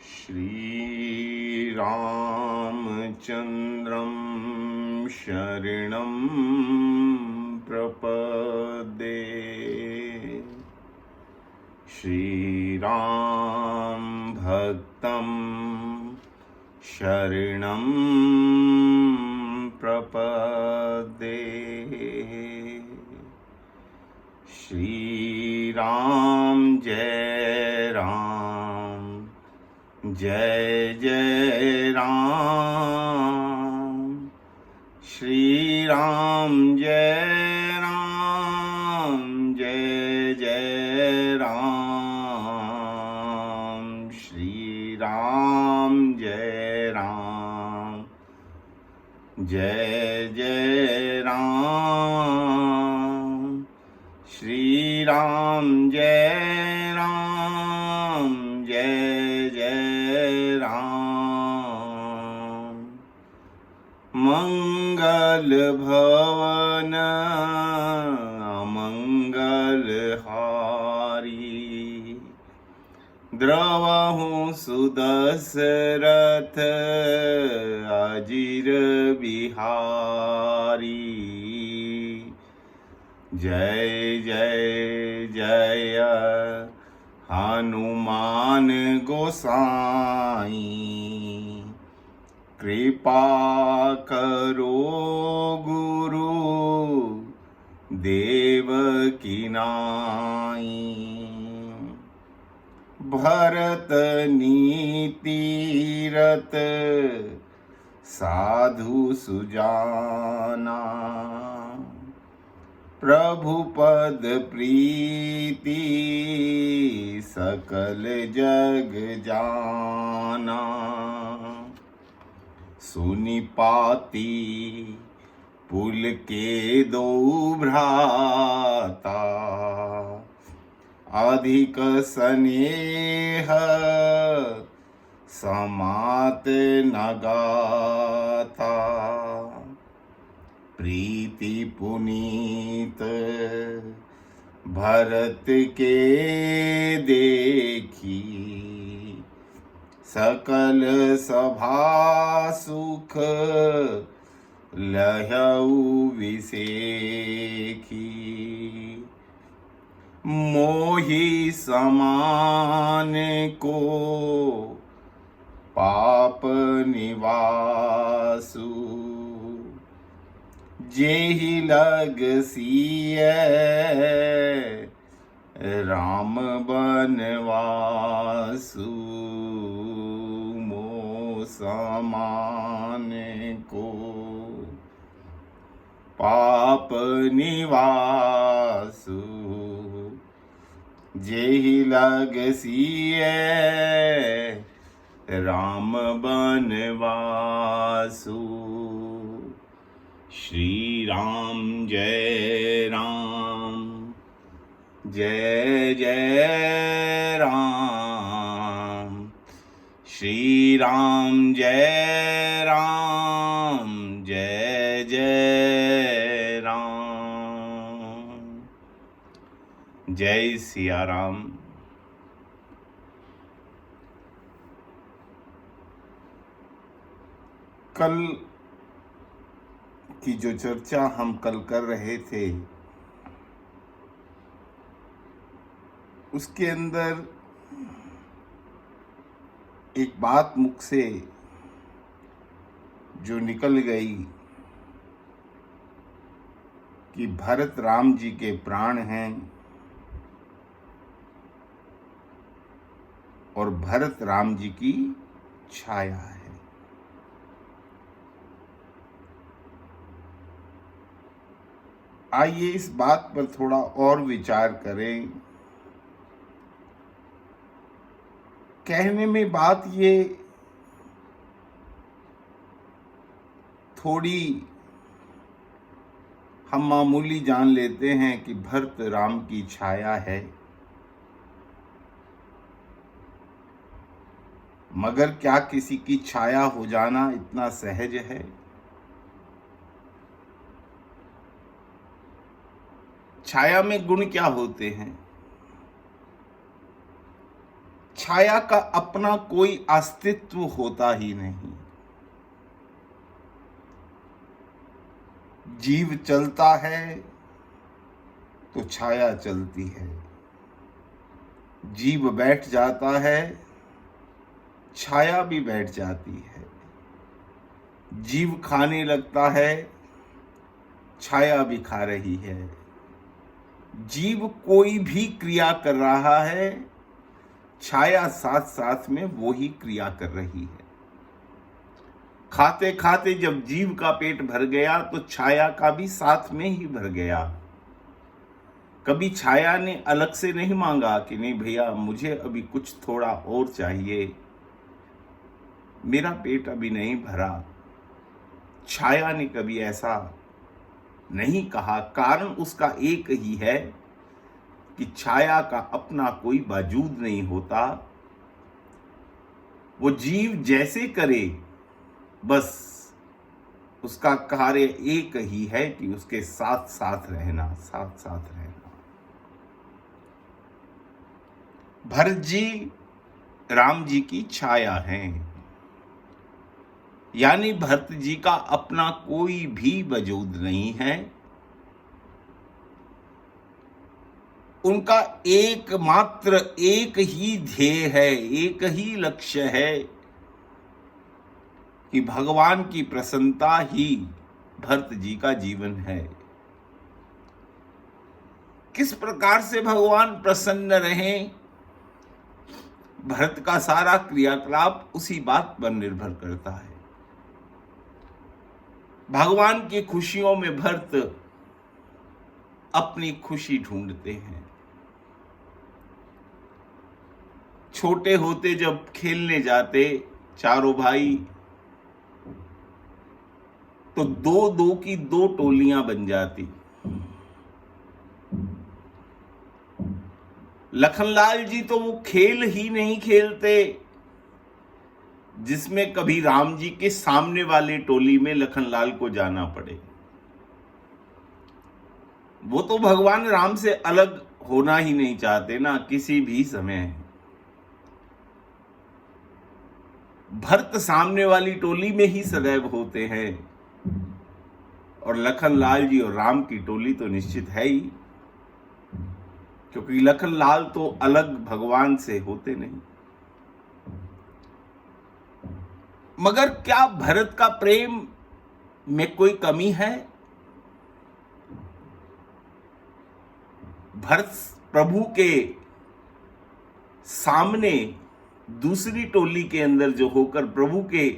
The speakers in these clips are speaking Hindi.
श्रीरामचन्द्रं शरणं प्रपद्ये। श्रीराम भक्तं शरणं प्रपद्ये। श्रीराम जय राम, जय जय राम। श्रीराम जय राम, जय जय राम। श्रीराम जय राम, जय जय राम। श्रीराम जय राम, जय जय राम। मंगल भवन अमंगल हारी, द्रवहु सुदशरथ अजिर बिहारी। जय जय जय हनुमान गोसाई, कृपा करो गुरु देव की नाई। भरत नीति रत साधु सुजाना, प्रभु पद प्रीति सकल जग जाना। सुनि पाती पुलके दो भ्राता, अधिक स्नेह समात न गाता। प्रीति पुनीत भरत के देखी, सकल सभा सुख लहऊ विसेखी। मोहि समान को पाप निवासु, जेहि लग सिय राम बनवासु। मो समान को पाप निवासु, जेहि लग सिय राम बनवासु। श्री राम जय राम, जय जय राम। श्री राम जय राम, जय जय राम। जय सिया राम। कल की जो चर्चा हम कल कर रहे थे, उसके अंदर एक बात मुख से जो निकल गई कि भरत राम जी के प्राण हैं और भरत राम जी की छाया है। आइए इस बात पर थोड़ा और विचार करें। कहने में बात ये थोड़ी हम मामूली जान लेते हैं कि भरत राम की छाया है, मगर क्या किसी की छाया हो जाना इतना सहज है? छाया में गुण क्या होते हैं? छाया का अपना कोई अस्तित्व होता ही नहीं। जीव चलता है तो छाया चलती है, जीव बैठ जाता है छाया भी बैठ जाती है, जीव खाने लगता है छाया भी खा रही है, जीव कोई भी क्रिया कर रहा है छाया साथ साथ में वो ही क्रिया कर रही है। खाते खाते जब जीव का पेट भर गया तो छाया का भी साथ में ही भर गया। कभी छाया ने अलग से नहीं मांगा कि नहीं भैया मुझे अभी कुछ थोड़ा और चाहिए, मेरा पेट अभी नहीं भरा। छाया ने कभी ऐसा नहीं कहा। कारण उसका एक ही है कि छाया का अपना कोई वजूद नहीं होता। वो जीव जैसे करे बस उसका कार्य एक ही है कि उसके साथ साथ रहना, साथ साथ रहना। भरत जी राम जी की छाया हैं, यानी भरत जी का अपना कोई भी वजूद नहीं है। उनका एकमात्र एक ही ध्येय है, एक ही लक्ष्य है कि भगवान की प्रसन्नता ही भरत जी का जीवन है। किस प्रकार से भगवान प्रसन्न रहें, भरत का सारा क्रियाकलाप उसी बात पर निर्भर करता है। भगवान की खुशियों में भरत अपनी खुशी ढूंढते हैं। छोटे होते जब खेलने जाते चारों भाई तो दो दो की दो टोलियां बन जाती। लखनलाल जी तो वो खेल ही नहीं खेलते जिसमें कभी राम जी के सामने वाले टोली में लखनलाल को जाना पड़े। वो तो भगवान राम से अलग होना ही नहीं चाहते ना किसी भी समय। भरत सामने वाली टोली में ही सदैव होते हैं और लखनलाल जी और राम की टोली तो निश्चित है ही, क्योंकि लखनलाल तो अलग भगवान से होते नहीं। मगर क्या भरत का प्रेम में कोई कमी है? भरत प्रभु के सामने दूसरी टोली के अंदर जो होकर प्रभु के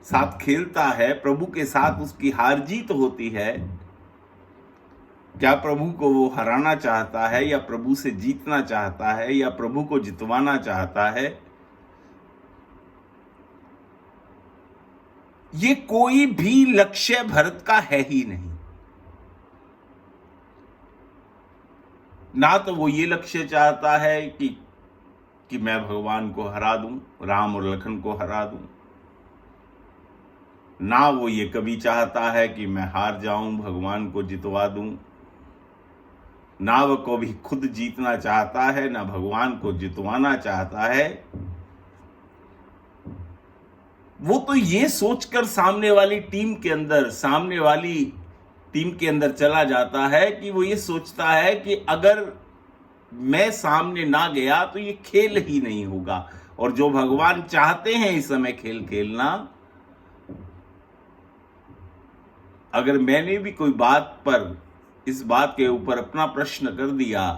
साथ खेलता है, प्रभु के साथ उसकी हार जीत होती है। क्या प्रभु को वो हराना चाहता है या प्रभु से जीतना चाहता है या प्रभु को जितवाना चाहता है? ये कोई भी लक्ष्य भरत का है ही नहीं। ना तो वो ये लक्ष्य चाहता है कि मैं भगवान को हरा दूं, राम और लखन को हरा दूं। ना वो ये कभी चाहता है कि मैं हार जाऊं, भगवान को जितवा दूं। ना वो कभी खुद जीतना चाहता है, ना भगवान को जितवाना चाहता है। वो तो ये सोचकर सामने वाली टीम के अंदर चला जाता है कि वो ये सोचता है कि अगर मैं सामने ना गया तो ये खेल ही नहीं होगा। और जो भगवान चाहते हैं इस समय खेल खेलना, अगर मैंने भी कोई इस बात के ऊपर अपना प्रश्न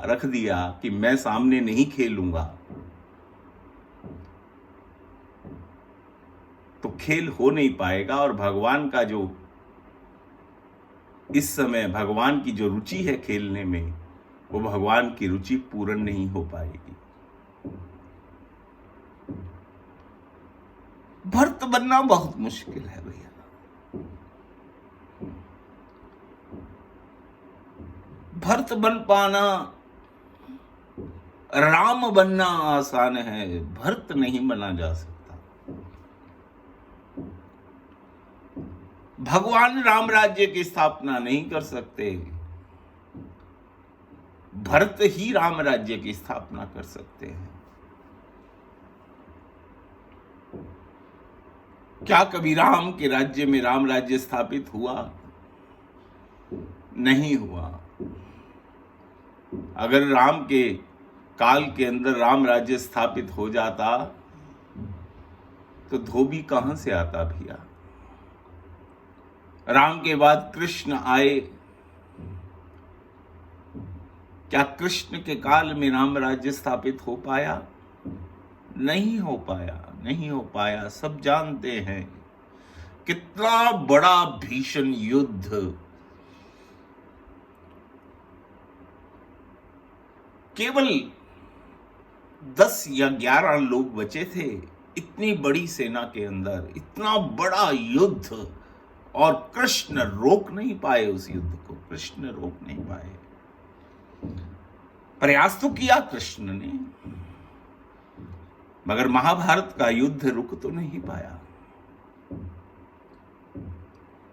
रख दिया कि मैं सामने नहीं खेलूंगा, तो खेल हो नहीं पाएगा। और भगवान का जो इस समय भगवान की जो रुचि है खेलने में, वो भगवान की रुचि पूर्ण नहीं हो पाएगी। भरत बनना बहुत मुश्किल है भैया। भरत बन पाना, राम बनना आसान है, भरत नहीं बना जा सकता। भगवान राम राज्य की स्थापना नहीं कर सकते, भरत ही राम राज्य की स्थापना कर सकते हैं। क्या कभी राम के राज्य में राम राज्य स्थापित हुआ? नहीं हुआ। अगर राम के काल के अंदर राम राज्य स्थापित हो जाता तो धोबी कहां से आता भैया? राम के बाद कृष्ण आए, क्या कृष्ण के काल में राम राज्य स्थापित हो पाया? नहीं हो पाया, नहीं हो पाया। सब जानते हैं कितना बड़ा भीषण युद्ध, केवल 10 या 11 लोग बचे थे इतनी बड़ी सेना के अंदर, इतना बड़ा युद्ध, और कृष्ण रोक नहीं पाए उस युद्ध को। कृष्ण रोक नहीं पाए। प्रयास तो किया कृष्ण ने, मगर महाभारत का युद्ध रुक तो नहीं पाया।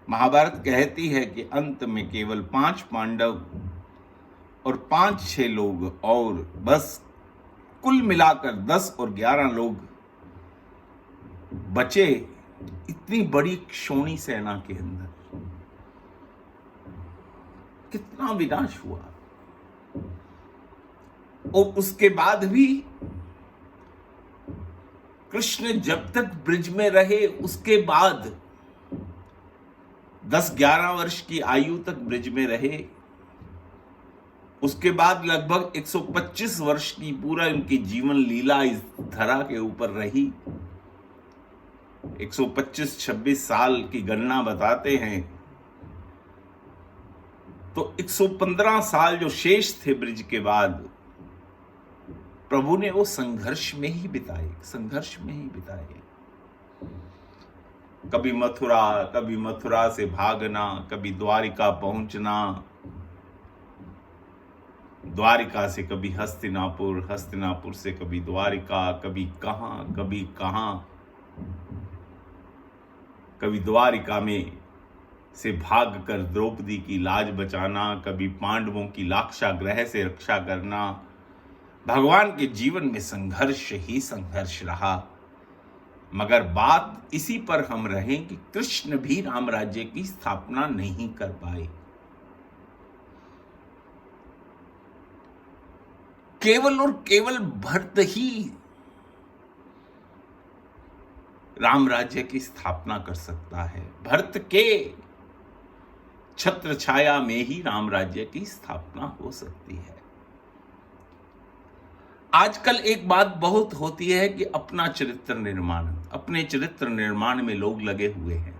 महाभारत कहती है कि अंत में केवल 5 पांडव और 5-6 लोग और बस, कुल मिलाकर 10 और 11 लोग बचे इतनी बड़ी क्षोणी सेना के अंदर। कितना विनाश हुआ। और उसके बाद भी कृष्ण जब तक ब्रिज में रहे, उसके बाद 10-11 वर्ष की आयु तक ब्रिज में रहे। उसके बाद लगभग 125 वर्ष की पूरा उनकी जीवन लीला इस धरा के ऊपर रही। 125-26 साल की गणना बताते हैं, तो 115 साल जो शेष थे ब्रिज के बाद, प्रभु ने वो संघर्ष में ही बिताए, संघर्ष में ही बिताए। कभी मथुरा से भागना, कभी द्वारिका पहुंचना, द्वारिका से कभी हस्तिनापुर, हस्तिनापुर से कभी द्वारिका, कभी कहां, कभी द्वारिका में से भागकर द्रौपदी की लाज बचाना, कभी पांडवों की लाक्षागृह से रक्षा करना। भगवान के जीवन में संघर्ष ही संघर्ष रहा। मगर बात इसी पर हम रहें कि कृष्ण भी राम राज्य की स्थापना नहीं कर पाए। केवल और केवल भरत ही राम राज्य की स्थापना कर सकता है। भरत के छत्र छाया में ही राम राज्य की स्थापना हो सकती है। आजकल एक बात बहुत होती है कि अपने चरित्र निर्माण में लोग लगे हुए हैं,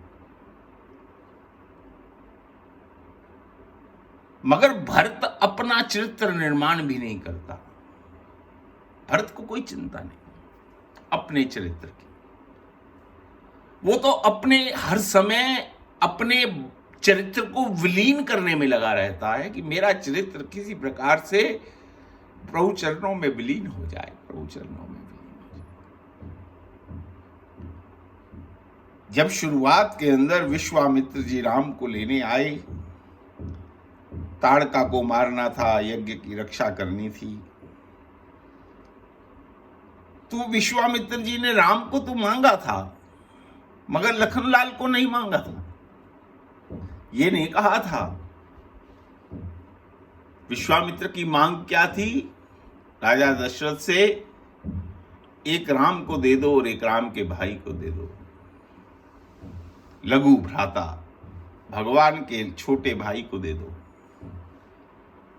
मगर भरत अपना चरित्र निर्माण भी नहीं करता। भरत को कोई चिंता नहीं अपने चरित्र की। वो तो अपने हर समय अपने चरित्र को विलीन करने में लगा रहता है कि मेरा चरित्र किसी प्रकार से प्रभु चरणों में विलीन हो जाए, प्रभु चरणों में विलीन हो जाए। जब शुरुआत के अंदर विश्वामित्र जी राम को लेने आए, ताड़का को मारना था, यज्ञ की रक्षा करनी थी, तो विश्वामित्र जी ने राम को तो मांगा था, मगर लखनलाल को नहीं मांगा था। ये नहीं कहा था। विश्वामित्र की मांग क्या थी? राजा दशरथ से एक राम को दे दो और एक राम के भाई को दे दो। लघु भ्राता, भगवान के छोटे भाई को दे दो।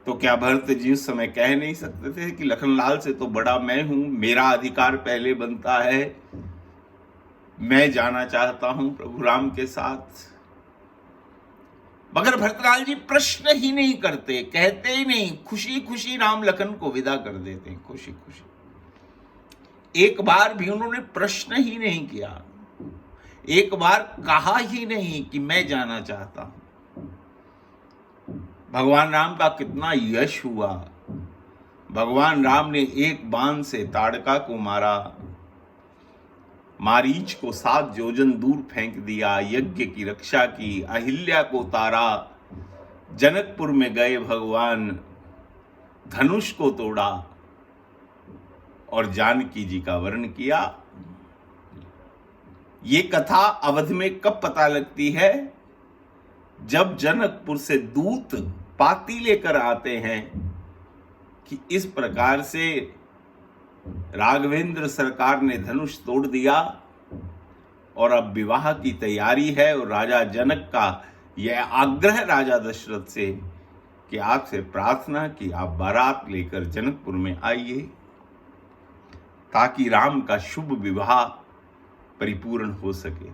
तो क्या भरत जी उस समय कह नहीं सकते थे कि लखनलाल से तो बड़ा मैं हूं, मेरा अधिकार पहले बनता है, मैं जाना चाहता हूं प्रभु राम के साथ? मगर भरतलाल जी प्रश्न ही नहीं करते, कहते ही नहीं, खुशी खुशी राम लखन को विदा कर देते हैं, खुशी खुशी। एक बार भी उन्होंने प्रश्न ही नहीं किया, एक बार कहा ही नहीं कि मैं जाना चाहता हूं। भगवान राम का कितना यश हुआ। भगवान राम ने एक बाण से ताड़का को मारा, मारीच को 7 योजन दूर फेंक दिया, यज्ञ की रक्षा की, अहिल्या को तारा, जनकपुर में गए भगवान, धनुष को तोड़ा और जानकी जी का वर्ण किया। ये कथा अवध में कब पता लगती है? जब जनकपुर से दूत पाती लेकर आते हैं कि इस प्रकार से राघवेंद्र सरकार ने धनुष तोड़ दिया और अब विवाह की तैयारी है, और राजा जनक का यह आग्रह राजा दशरथ से कि आपसे प्रार्थना कि आप बारात लेकर जनकपुर में आइए ताकि राम का शुभ विवाह परिपूर्ण हो सके।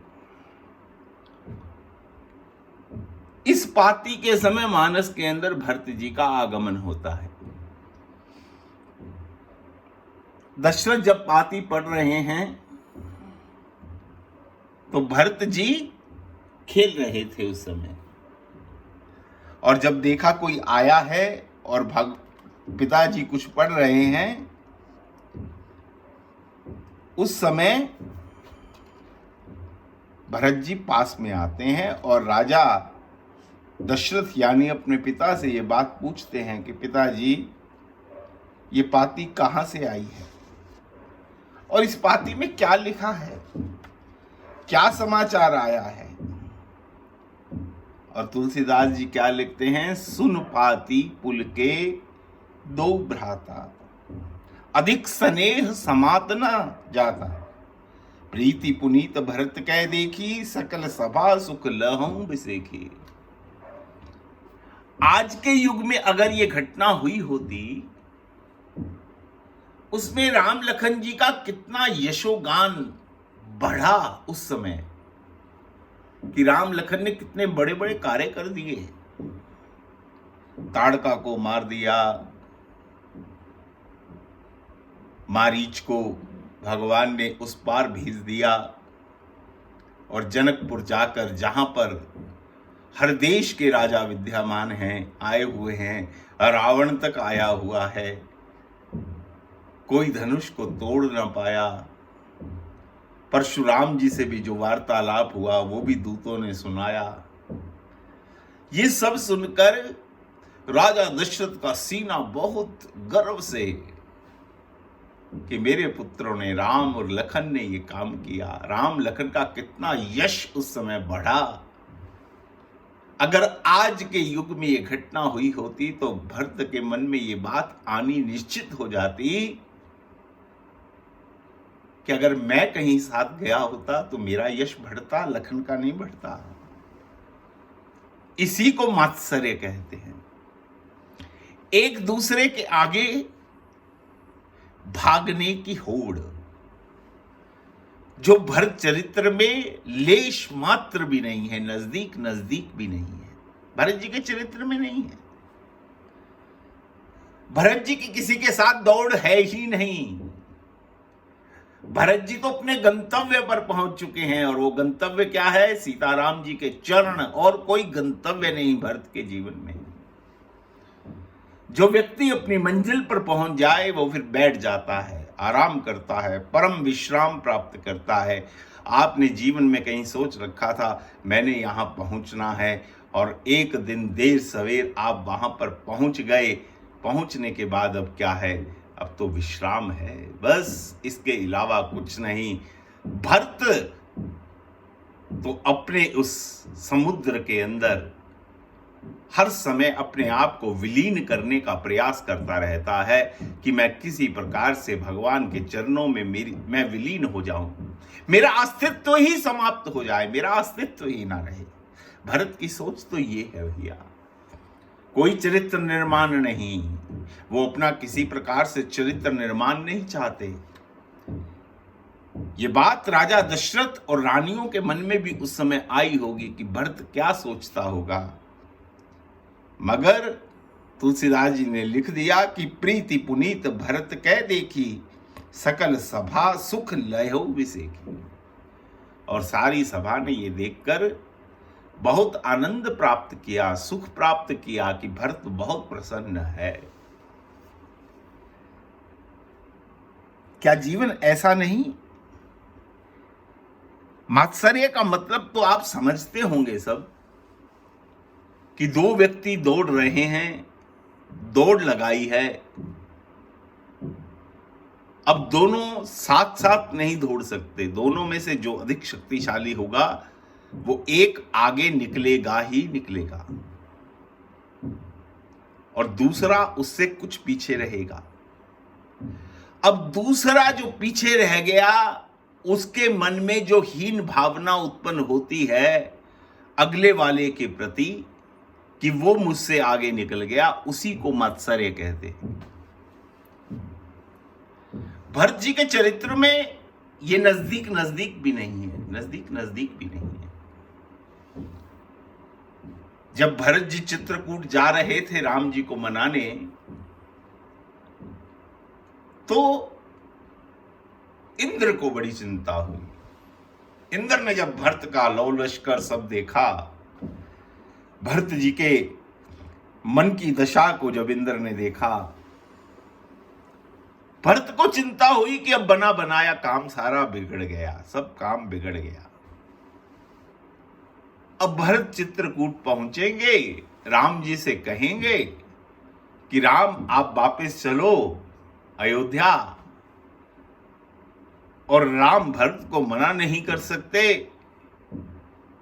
इस पाती के समय मानस के अंदर भरत जी का आगमन होता है। दशरथ जब पाती पढ़ रहे हैं तो भरत जी खेल रहे थे उस समय, और जब देखा कोई आया है और पिताजी कुछ पढ़ रहे हैं, उस समय भरत जी पास में आते हैं और राजा दशरथ यानी अपने पिता से ये बात पूछते हैं कि पिताजी, ये पाती कहां से आई है और इस पाती में क्या लिखा है, क्या समाचार आया है? और तुलसीदास जी क्या लिखते हैं? सुन पाती पुल के दो भ्राता, अधिक स्नेह समात न जाता, प्रीति पुनीत भरत कह देखी, सकल सभा सुख लहूं बिसेखी। आज के युग में अगर ये घटना हुई होती, उसमें राम लखन जी का कितना यशोगान बढ़ा उस समय, कि राम लखन ने कितने बड़े बड़े कार्य कर दिए। ताड़का को मार दिया, मारीच को भगवान ने उस पार भेज दिया, और जनकपुर जाकर जहां पर हर देश के राजा विद्यमान हैं, आए हुए हैं, रावण तक आया हुआ है, कोई धनुष को तोड़ ना पाया। परशुराम जी से भी जो वार्तालाप हुआ वो भी दूतों ने सुनाया। ये सब सुनकर राजा दशरथ का सीना बहुत गर्व से कि मेरे पुत्रों ने, राम और लखन ने ये काम किया। राम लखन का कितना यश उस समय बढ़ा। अगर आज के युग में ये घटना हुई होती तो भरत के मन में ये बात आनी निश्चित हो जाती कि अगर मैं कहीं साथ गया होता तो मेरा यश बढ़ता, लखन का नहीं बढ़ता। इसी को मात्सर्य कहते हैं। एक दूसरे के आगे भागने की होड़, जो भरत चरित्र में लेश मात्र भी नहीं है, नजदीक नजदीक भी नहीं है, भरत जी के चरित्र में नहीं है। भरत जी की किसी के साथ दौड़ है ही नहीं। भरत जी तो अपने गंतव्य पर पहुंच चुके हैं, और वो गंतव्य क्या है? सीताराम जी के चरण, और कोई गंतव्य नहीं भरत के जीवन में। जो व्यक्ति अपनी मंजिल पर पहुंच जाए वो फिर बैठ जाता है, आराम करता है, परम विश्राम प्राप्त करता है। आपने जीवन में कहीं सोच रखा था मैंने यहां पहुंचना है, और एक दिन देर सवेर आप वहां पर पहुंच गए। पहुंचने के बाद अब क्या है? अब तो विश्राम है, बस, इसके अलावा कुछ नहीं। भरत तो अपने उस समुद्र के अंदर हर समय अपने आप को विलीन करने का प्रयास करता रहता है कि मैं किसी प्रकार से भगवान के चरणों में मैं विलीन हो जाऊं, मेरा अस्तित्व ही समाप्त हो जाए, मेरा अस्तित्व ही ना रहे। भरत की सोच तो ये है भैया, कोई चरित्र निर्माण नहीं। वो अपना किसी प्रकार से चरित्र निर्माण नहीं चाहते। ये बात राजा दशरथ और रानियों के मन में भी उस समय आई होगी कि भरत क्या सोचता होगा, मगर तुलसीदास जी ने लिख दिया कि प्रीति पुनीत भरत कह देखी, सकल सभा सुख लयो विसेखी। और सारी सभा ने ये देखकर बहुत आनंद प्राप्त किया, सुख प्राप्त किया कि भरत बहुत प्रसन्न है। क्या जीवन ऐसा नहीं? मात्सर्य का मतलब तो आप समझते होंगे सब, कि दो व्यक्ति दौड़ रहे हैं, दौड़ लगाई है। अब दोनों साथ साथ नहीं दौड़ सकते, दोनों में से जो अधिक शक्तिशाली होगा वो एक आगे निकलेगा ही निकलेगा और दूसरा उससे कुछ पीछे रहेगा। अब दूसरा जो पीछे रह गया उसके मन में जो हीन भावना उत्पन्न होती है अगले वाले के प्रति कि वो मुझसे आगे निकल गया, उसी को मात्सर्य कहते हैं। भरत जी के चरित्र में ये नजदीक नजदीक भी नहीं है, नजदीक नजदीक भी नहीं है। जब भरत जी चित्रकूट जा रहे थे राम जी को मनाने, तो इंद्र को बड़ी चिंता हुई। इंद्र ने जब भरत का लौ लश्कर सब देखा, भरत जी के मन की दशा को जब इंद्र ने देखा, भरत को चिंता हुई कि अब बना बनाया काम सारा बिगड़ गया, सब काम बिगड़ गया। अब भरत चित्रकूट पहुंचेंगे, राम जी से कहेंगे कि राम आप वापस चलो अयोध्या, और राम भरत को मना नहीं कर सकते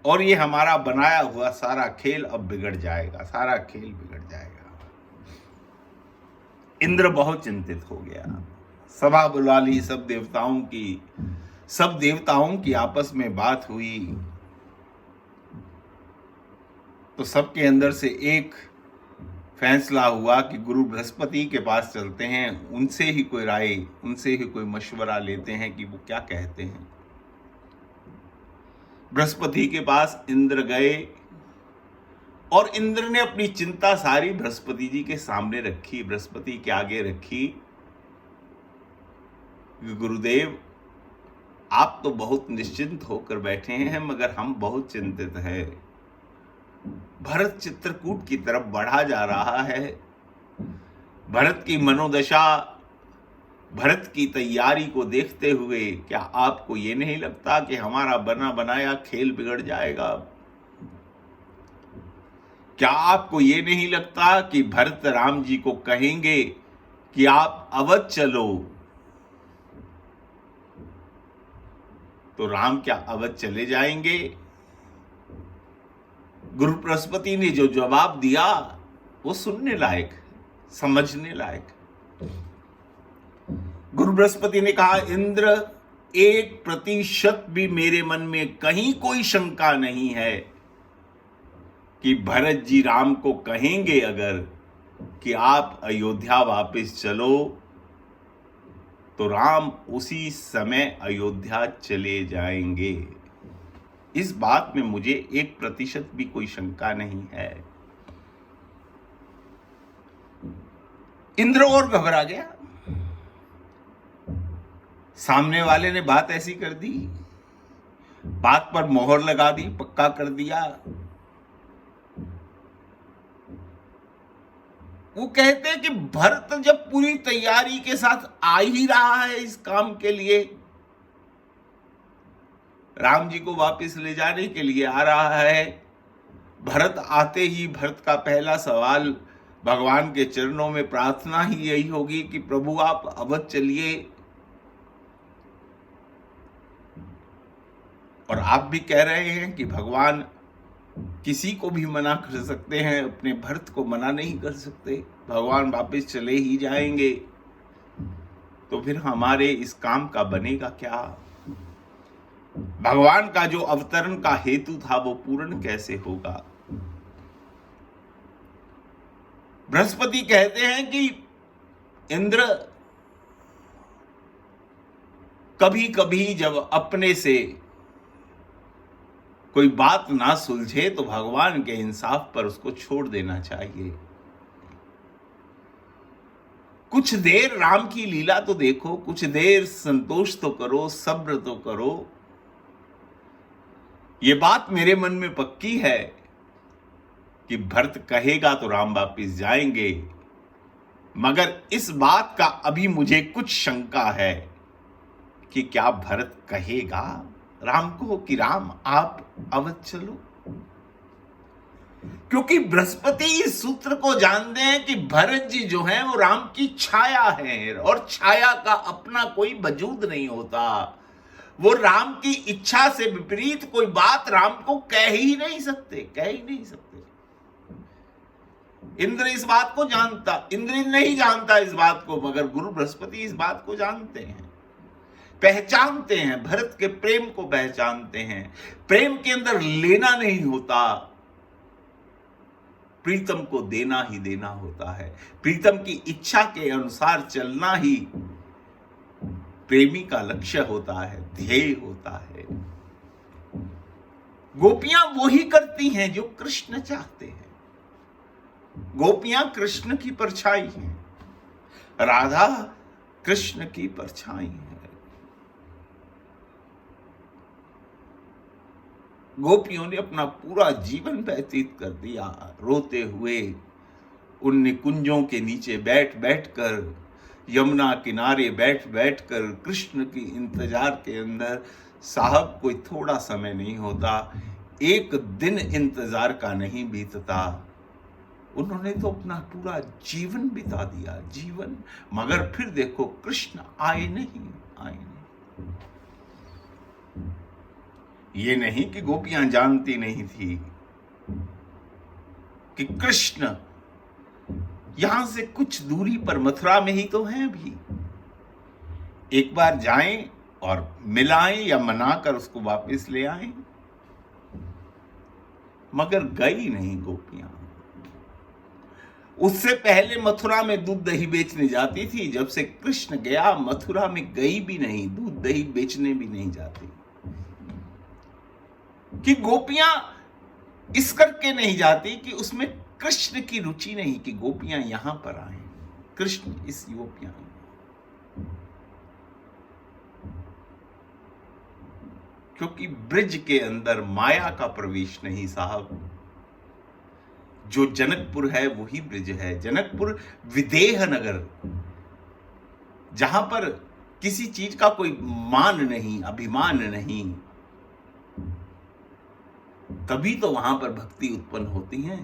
और ये हमारा बनाया हुआ सारा खेल अब बिगड़ जाएगा, सारा खेल बिगड़ जाएगा। इंद्र बहुत चिंतित हो गया। सभा बुला ली सब देवताओं की आपस में बात हुई, तो सबके अंदर से एक फैसला हुआ कि गुरु बृहस्पति के पास चलते हैं, उनसे ही कोई राय, उनसे ही कोई मशवरा लेते हैं कि वो क्या कहते हैं। बृहस्पति के पास इंद्र गए और इंद्र ने अपनी चिंता सारी बृहस्पति जी के सामने रखी, बृहस्पति के आगे रखी। गुरुदेव आप तो बहुत निश्चिंत होकर बैठे हैं, मगर हम बहुत चिंतित हैं। भरत चित्रकूट की तरफ बढ़ा जा रहा है। भरत की मनोदशा, भरत की तैयारी को देखते हुए क्या आपको ये नहीं लगता कि हमारा बना बनाया खेल बिगड़ जाएगा? क्या आपको ये नहीं लगता कि भरत राम जी को कहेंगे कि आप अवध चलो, तो राम क्या अवध चले जाएंगे? गुरु बृहस्पति ने जो जवाब दिया वो सुनने लायक, समझने लायक। गुरु बृहस्पति ने कहा, इंद्र 1% भी मेरे मन में कहीं कोई शंका नहीं है कि भरत जी राम को कहेंगे अगर कि आप अयोध्या वापस चलो, तो राम उसी समय अयोध्या चले जाएंगे। इस बात में मुझे 1% भी कोई शंका नहीं है। इंद्र और घबरा गया। सामने वाले ने बात ऐसी कर दी, बात पर मोहर लगा दी, पक्का कर दिया। वो कहते हैं कि भरत जब पूरी तैयारी के साथ आ ही रहा है इस काम के लिए, राम जी को वापस ले जाने के लिए आ रहा है, भरत आते ही भरत का पहला सवाल भगवान के चरणों में प्रार्थना ही यही होगी कि प्रभु आप अवध चलिए। और आप भी कह रहे हैं कि भगवान किसी को भी मना कर सकते हैं, अपने भरत को मना नहीं कर सकते, भगवान वापस चले ही जाएंगे, तो फिर हमारे इस काम का बनेगा क्या? भगवान का जो अवतरण का हेतु था वो पूर्ण कैसे होगा? बृहस्पति कहते हैं कि इंद्र, कभी कभी जब अपने से कोई बात ना सुलझे तो भगवान के इंसाफ पर उसको छोड़ देना चाहिए। कुछ देर राम की लीला तो देखो, कुछ देर संतोष तो करो, सब्र तो करो। ये बात मेरे मन में पक्की है कि भरत कहेगा तो राम वापिस जाएंगे, मगर इस बात का अभी मुझे कुछ शंका है कि क्या भरत कहेगा राम को कि राम आप अवध चलो? क्योंकि बृहस्पति इस सूत्र को जानते हैं कि भरत जी जो हैं वो राम की छाया हैं, और छाया का अपना कोई वजूद नहीं होता। वो राम की इच्छा से विपरीत कोई बात राम को कह ही नहीं सकते। इंद्र इस बात को जानता, इंद्र नहीं जानता इस बात को, मगर गुरु बृहस्पति इस बात को जानते हैं, पहचानते हैं, भरत के प्रेम को पहचानते हैं। प्रेम के अंदर लेना नहीं होता, प्रीतम को देना ही देना होता है। प्रीतम की इच्छा के अनुसार चलना ही प्रेमी का लक्ष्य होता है, ध्येय होता है। गोपियां वो ही करती हैं जो कृष्ण चाहते हैं। गोपियां कृष्ण की परछाई हैं, राधा कृष्ण की परछाई है। गोपियों ने अपना पूरा जीवन व्यतीत कर दिया रोते हुए उन निकुंजों के नीचे बैठ बैठकर, यमुना किनारे बैठ बैठकर कृष्ण की इंतजार के अंदर। साहब कोई थोड़ा समय नहीं होता, एक दिन इंतजार का नहीं बीतता। उन्होंने तो अपना पूरा जीवन बिता दिया, जीवन, मगर फिर देखो कृष्ण आए नहीं। ये नहीं कि गोपियां जानती नहीं थी कि कृष्ण यहां से कुछ दूरी पर मथुरा में ही तो हैं अभी। एक बार जाएं और मिलाएं या मनाकर उसको वापस ले आएं, मगर गई नहीं गोपियां। उससे पहले मथुरा में दूध दही बेचने जाती थी, जब से कृष्ण गया मथुरा में गई भी नहीं, दूध दही बेचने भी नहीं जाती। कि गोपियां इस करके नहीं जाती कि उसमें कृष्ण की रुचि नहीं कि गोपियां यहां पर आए, कृष्ण इस गोपियां। क्योंकि ब्रिज के अंदर माया का प्रवेश नहीं साहब। जो जनकपुर है वही ब्रिज है। जनकपुर विदेह नगर, जहां पर किसी चीज का कोई मान नहीं, अभिमान नहीं, तभी तो वहां पर भक्ति उत्पन्न होती है,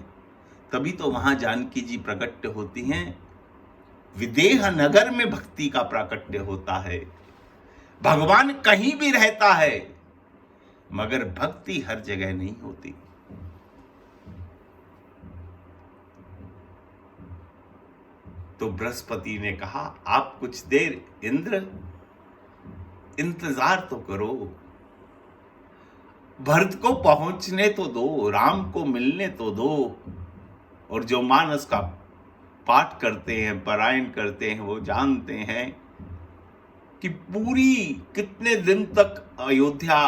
तभी तो वहां जानकी जी प्रकट होती हैं। विदेह नगर में भक्ति का प्राकट्य होता है। भगवान कहीं भी रहता है, मगर भक्ति हर जगह नहीं होती। तो बृहस्पति ने कहा आप कुछ देर इंद्र इंतजार तो करो, भरत को पहुंचने तो दो, राम को मिलने तो दो। और जो मानस का पाठ करते हैं, पारायण करते हैं, वो जानते हैं कि पूरी कितने दिन तक अयोध्या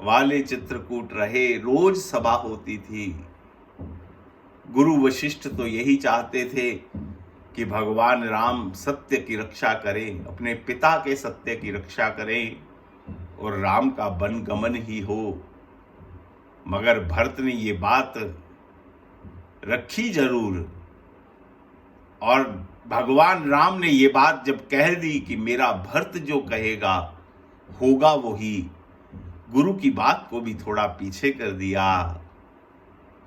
वाले चित्रकूट रहे, रोज सभा होती थी। गुरु वशिष्ठ तो यही चाहते थे कि भगवान राम सत्य की रक्षा करें, अपने पिता के सत्य की रक्षा करें और राम का वनगमन ही हो। मगर भरत ने ये बात रखी जरूर, और भगवान राम ने ये बात जब कह दी कि मेरा भरत जो कहेगा होगा वही, गुरु की बात को भी थोड़ा पीछे कर दिया।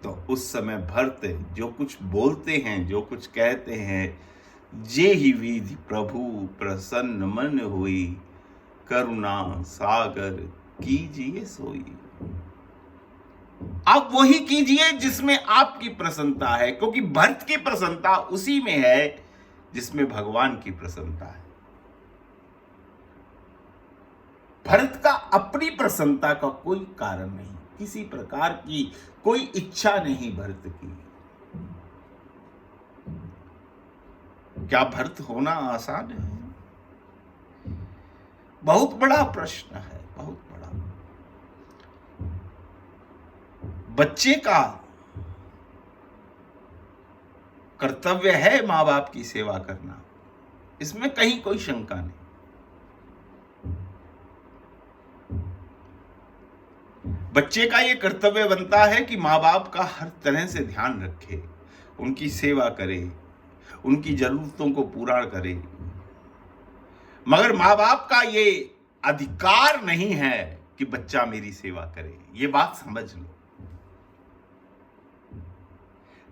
तो उस समय भरत जो कुछ बोलते हैं, जो कुछ कहते हैं, जे ही विधि प्रभु प्रसन्न मन हुई, करुणा सागर कीजिए सोई। आप वही कीजिए जिसमें आपकी प्रसन्नता है, क्योंकि भरत की प्रसन्नता उसी में है जिसमें भगवान की प्रसन्नता है। भरत का अपनी प्रसन्नता का कोई कारण नहीं, किसी प्रकार की कोई इच्छा नहीं भरत की। क्या भरत होना आसान है? बहुत बड़ा प्रश्न है, बहुत बड़ा। बच्चे का कर्तव्य है मां बाप की सेवा करना, इसमें कहीं कोई शंका नहीं। बच्चे का यह कर्तव्य बनता है कि मां बाप का हर तरह से ध्यान रखे, उनकी सेवा करे, उनकी जरूरतों को पूरा करे। मगर मां बाप का ये अधिकार नहीं है कि बच्चा मेरी सेवा करे। ये बात समझ लो।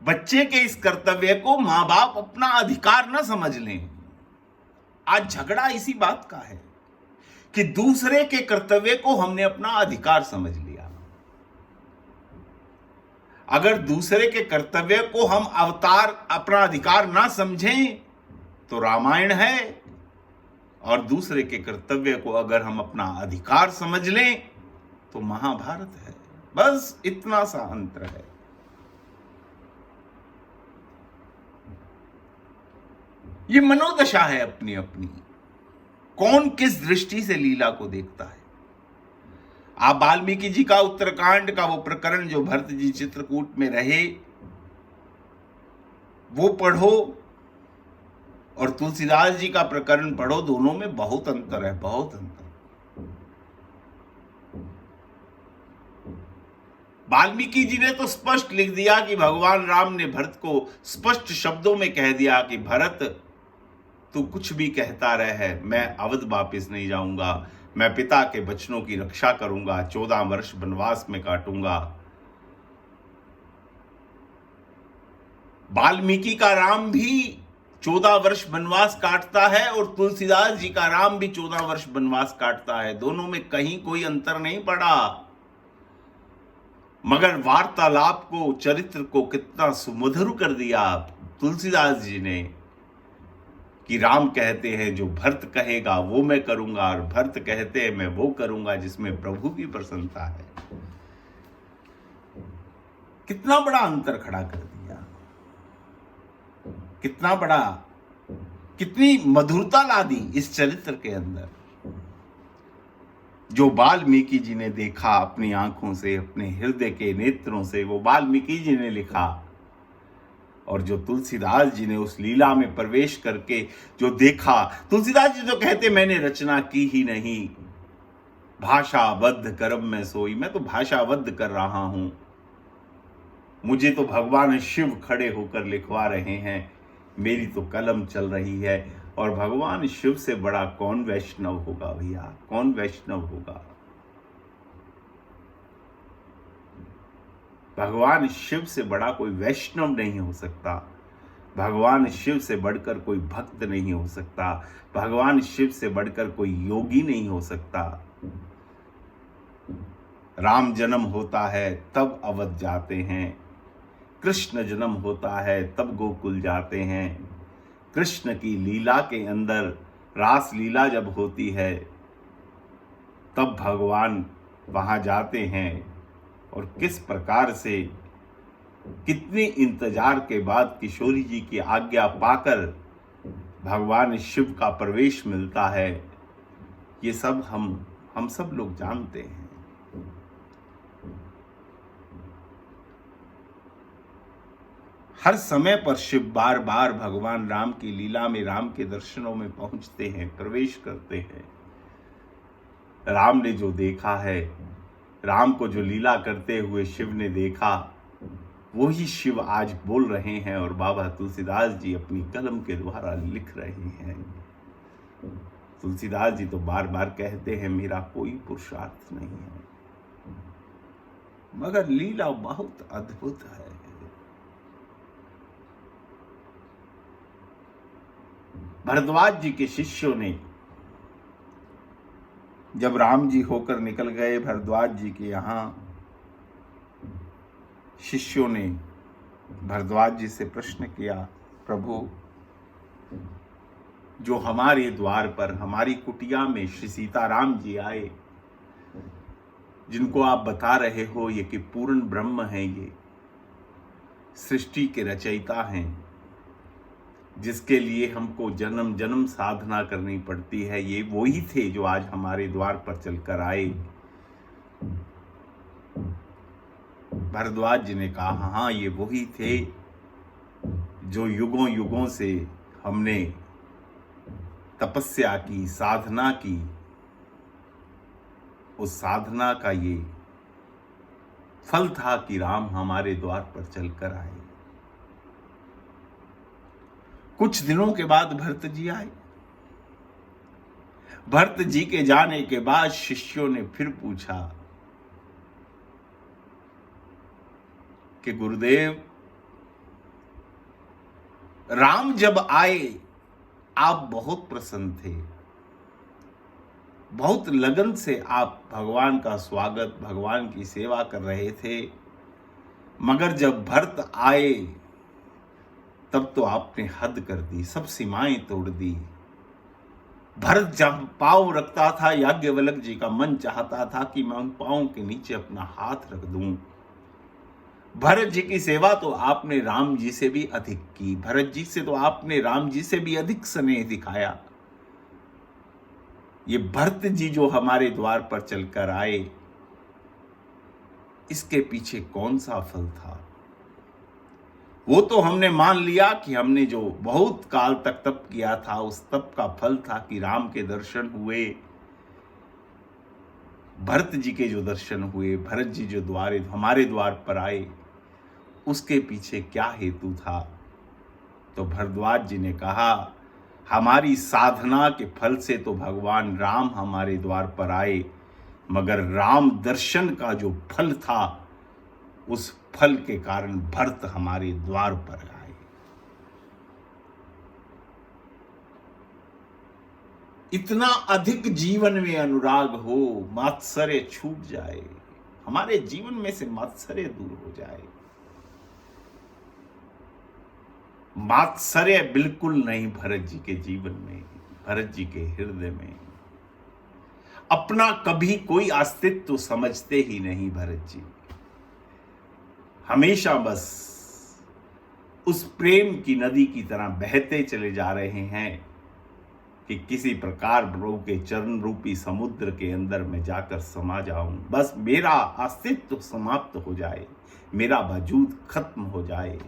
बच्चे के इस कर्तव्य को मां बाप अपना अधिकार न समझ लें। आज झगड़ा इसी बात का है कि दूसरे के कर्तव्य को हमने अपना अधिकार समझ लिया। अगर दूसरे के कर्तव्य को हम अपना अधिकार ना समझें तो रामायण है, और दूसरे के कर्तव्य को अगर हम अपना अधिकार समझ लें तो महाभारत है। बस इतना सा अंतर है। ये मनोदशा है अपनी अपनी, कौन किस दृष्टि से लीला को देखता है। आप वाल्मीकि जी का उत्तरकांड का वो प्रकरण जो भरत जी चित्रकूट में रहे वो पढ़ो, और तुलसीदास जी का प्रकरण पढ़ो, दोनों में बहुत अंतर है, बहुत अंतर। वाल्मीकि जी ने तो स्पष्ट लिख दिया कि भगवान राम ने भरत को स्पष्ट शब्दों में कह दिया कि भरत तू कुछ भी कहता रहे, मैं अवध वापस नहीं जाऊंगा, मैं पिता के वचनों की रक्षा करूंगा, 14 वर्ष वनवास में काटूंगा। वाल्मीकि का राम भी 14 वर्ष वनवास काटता है और तुलसीदास जी का राम भी 14 वर्ष वनवास काटता है। दोनों में कहीं कोई अंतर नहीं पड़ा, मगर वार्तालाप को, चरित्र को कितना सुमधुर कर दिया तुलसीदास जी ने कि राम कहते हैं जो भरत कहेगा वो मैं करूंगा, और भरत कहते हैं मैं वो करूंगा जिसमें प्रभु की प्रसन्नता है। कितना बड़ा अंतर खड़ा कर दिया, कितना बड़ा, कितनी मधुरता ला दी इस चरित्र के अंदर। जो वाल्मीकि जी ने देखा अपनी आंखों से, अपने हृदय के नेत्रों से, वो वाल्मीकि जी ने लिखा, और जो तुलसीदास जी ने उस लीला में प्रवेश करके जो देखा। तुलसीदास जी तो कहते मैंने रचना की ही नहीं, भाषाबद्ध कर्म में सोई। मैं तो भाषाबद्ध कर रहा हूं, मुझे तो भगवान शिव खड़े होकर लिखवा रहे हैं, मेरी तो कलम चल रही है। और भगवान शिव से बड़ा कौन वैष्णव होगा भैया, कौन वैष्णव होगा। भगवान शिव से बड़ा कोई वैष्णव नहीं हो सकता, भगवान शिव से बढ़कर कोई भक्त नहीं हो सकता, भगवान शिव से बढ़कर कोई योगी नहीं हो सकता। राम जन्म होता है तब अवध जाते हैं, कृष्ण जन्म होता है तब गोकुल जाते हैं। कृष्ण की लीला के अंदर रास लीला जब होती है तब भगवान वहां जाते हैं, और किस प्रकार से, कितने इंतजार के बाद किशोरी जी की आज्ञा पाकर भगवान शिव का प्रवेश मिलता है, ये सब हम सब लोग जानते हैं। हर समय पर शिव बार बार भगवान राम की लीला में, राम के दर्शनों में पहुंचते हैं, प्रवेश करते हैं। राम ने जो देखा है, राम को जो लीला करते हुए शिव ने देखा, वही शिव आज बोल रहे हैं, और बाबा तुलसीदास जी अपनी कलम के द्वारा लिख रहे हैं। तुलसीदास जी तो बार बार कहते हैं मेरा कोई पुरुषार्थ नहीं है, मगर लीला बहुत अद्भुत है। भरद्वाज जी के शिष्यों ने जब राम जी होकर निकल गए भरद्वाज जी के यहाँ, शिष्यों ने भरद्वाज जी से प्रश्न किया, प्रभु जो हमारे द्वार पर, हमारी कुटिया में श्री सीताराम जी आए, जिनको आप बता रहे हो ये कि पूर्ण ब्रह्म हैं, ये सृष्टि के रचयिता हैं, जिसके लिए हमको जन्म जन्म साधना करनी पड़ती है, ये वही थे जो आज हमारे द्वार पर चलकर आए। भरद्वाज जी ने कहा, हाँ ये वही थे जो युगों युगों से हमने तपस्या की, साधना की, उस साधना का ये फल था कि राम हमारे द्वार पर चलकर आए। कुछ दिनों के बाद भरत जी आए। भरत जी के जाने के बाद शिष्यों ने फिर पूछा कि गुरुदेव राम जब आए आप बहुत प्रसन्न थे, बहुत लगन से आप भगवान का स्वागत, भगवान की सेवा कर रहे थे। मगर जब भरत आए तब तो आपने हद कर दी, सब सीमाएं तोड़ दी। भरत जब पांव रखता था, याज्ञवल्क्य जी का मन चाहता था कि मैं उन पांव के नीचे अपना हाथ रख दूं। भरत जी की सेवा तो आपने राम जी से भी अधिक की, भरत जी से तो आपने राम जी से भी अधिक स्नेह दिखाया। ये भरत जी जो हमारे द्वार पर चलकर आए, इसके पीछे कौन सा फल था? वो तो हमने मान लिया कि हमने जो बहुत काल तक तप किया था, उस तप का फल था कि राम के दर्शन हुए, भरत जी के जो दर्शन हुए, भरत जी जो हमारे द्वार पर आए, उसके पीछे क्या हेतु था? तो भरद्वाज जी ने कहा, हमारी साधना के फल से तो भगवान राम हमारे द्वार पर आए, मगर राम दर्शन का जो फल था, उस फल के कारण भरत हमारे द्वार पर आए। इतना अधिक जीवन में अनुराग हो, मात्सर्य छूट जाए, हमारे जीवन में से मात्सर्य दूर हो जाए। मात्सर्य बिल्कुल नहीं भरत जी के जीवन में, भरत जी के हृदय में। अपना कभी कोई अस्तित्व तो समझते ही नहीं भरत जी, हमेशा बस उस प्रेम की नदी की तरह बहते चले जा रहे हैं कि किसी प्रकार प्रभु के चरण रूपी समुद्र के अंदर मैं जाकर समा जाऊं, बस मेरा अस्तित्व समाप्त हो जाए, मेरा वजूद खत्म हो जाए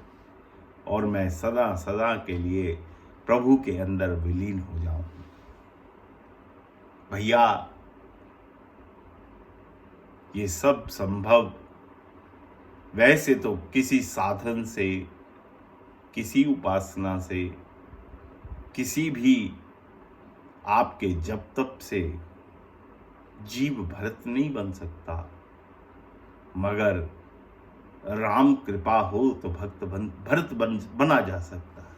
और मैं सदा सदा के लिए प्रभु के अंदर विलीन हो जाऊं। भैया, ये सब संभव वैसे तो किसी साधन से, किसी उपासना से, किसी भी आपके जप तप से जीव भरत नहीं बन सकता, मगर राम कृपा हो तो भरत बना जा सकता है।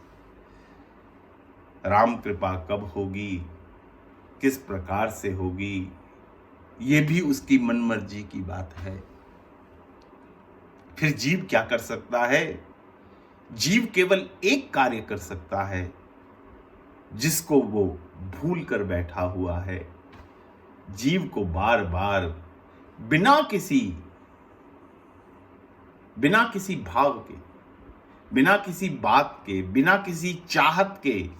राम कृपा कब होगी, किस प्रकार से होगी, ये भी उसकी मनमर्जी की बात है। फिर जीव क्या कर सकता है? जीव केवल एक कार्य कर सकता है जिसको वो भूल कर बैठा हुआ है। जीव को बार बार बिना किसी भाव के, बिना किसी बात के, बिना किसी चाहत के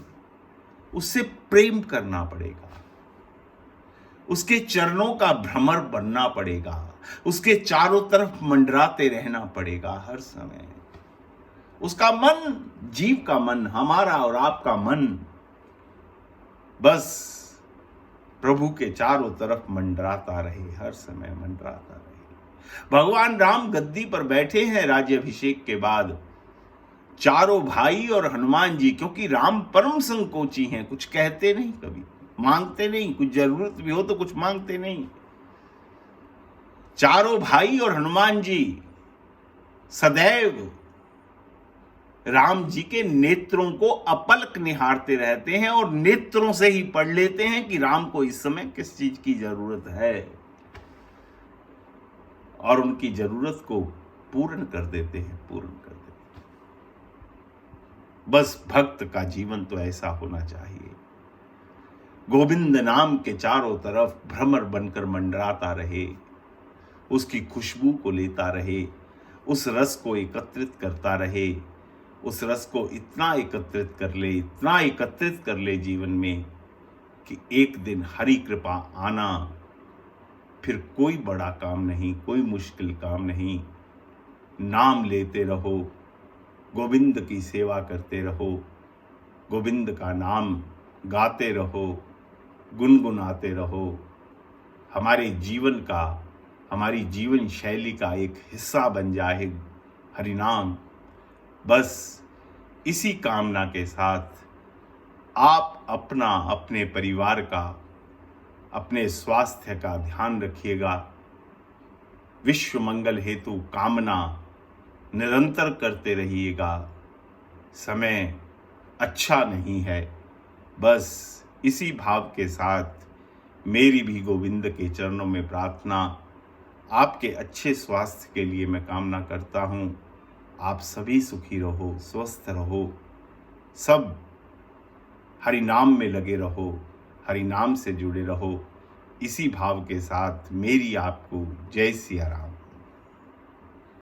उससे प्रेम करना पड़ेगा, उसके चरणों का भ्रमर बनना पड़ेगा, उसके चारों तरफ मंडराते रहना पड़ेगा हर समय। उसका मन, जीव का मन, हमारा और आपका मन बस प्रभु के चारों तरफ मंडराता रहे, हर समय मंडराता रहे। भगवान राम गद्दी पर बैठे हैं राज्याभिषेक के बाद, चारों भाई और हनुमान जी, क्योंकि राम परम संकोची हैं, कुछ कहते नहीं, कभी मांगते नहीं, कुछ जरूरत भी हो तो कुछ मांगते नहीं। चारों भाई और हनुमान जी सदैव राम जी के नेत्रों को अपलक निहारते रहते हैं और नेत्रों से ही पढ़ लेते हैं कि राम को इस समय किस चीज की जरूरत है, और उनकी जरूरत को पूर्ण कर देते हैं, पूर्ण कर देते हैं। बस भक्त का जीवन तो ऐसा होना चाहिए, गोविंद नाम के चारों तरफ भ्रमर बनकर मंडराता रहे, उसकी खुशबू को लेता रहे, उस रस को एकत्रित करता रहे, उस रस को इतना एकत्रित कर ले, इतना एकत्रित कर ले जीवन में कि एक दिन हरि कृपा आना फिर कोई बड़ा काम नहीं, कोई मुश्किल काम नहीं। नाम लेते रहो, गोविंद की सेवा करते रहो, गोविंद का नाम गाते रहो, गुनगुनाते रहो। हमारे जीवन का, हमारी जीवन शैली का एक हिस्सा बन जाए हरिनाम। बस इसी कामना के साथ आप अपना, अपने परिवार का, अपने स्वास्थ्य का ध्यान रखिएगा। विश्व मंगल हेतु कामना निरंतर करते रहिएगा। समय अच्छा नहीं है। बस इसी भाव के साथ मेरी भी गोविंद के चरणों में प्रार्थना, आपके अच्छे स्वास्थ्य के लिए मैं कामना करता हूँ। आप सभी सुखी रहो, स्वस्थ रहो, सब हरि नाम में लगे रहो, हरि नाम से जुड़े रहो। इसी भाव के साथ मेरी आपको जय सिया राम।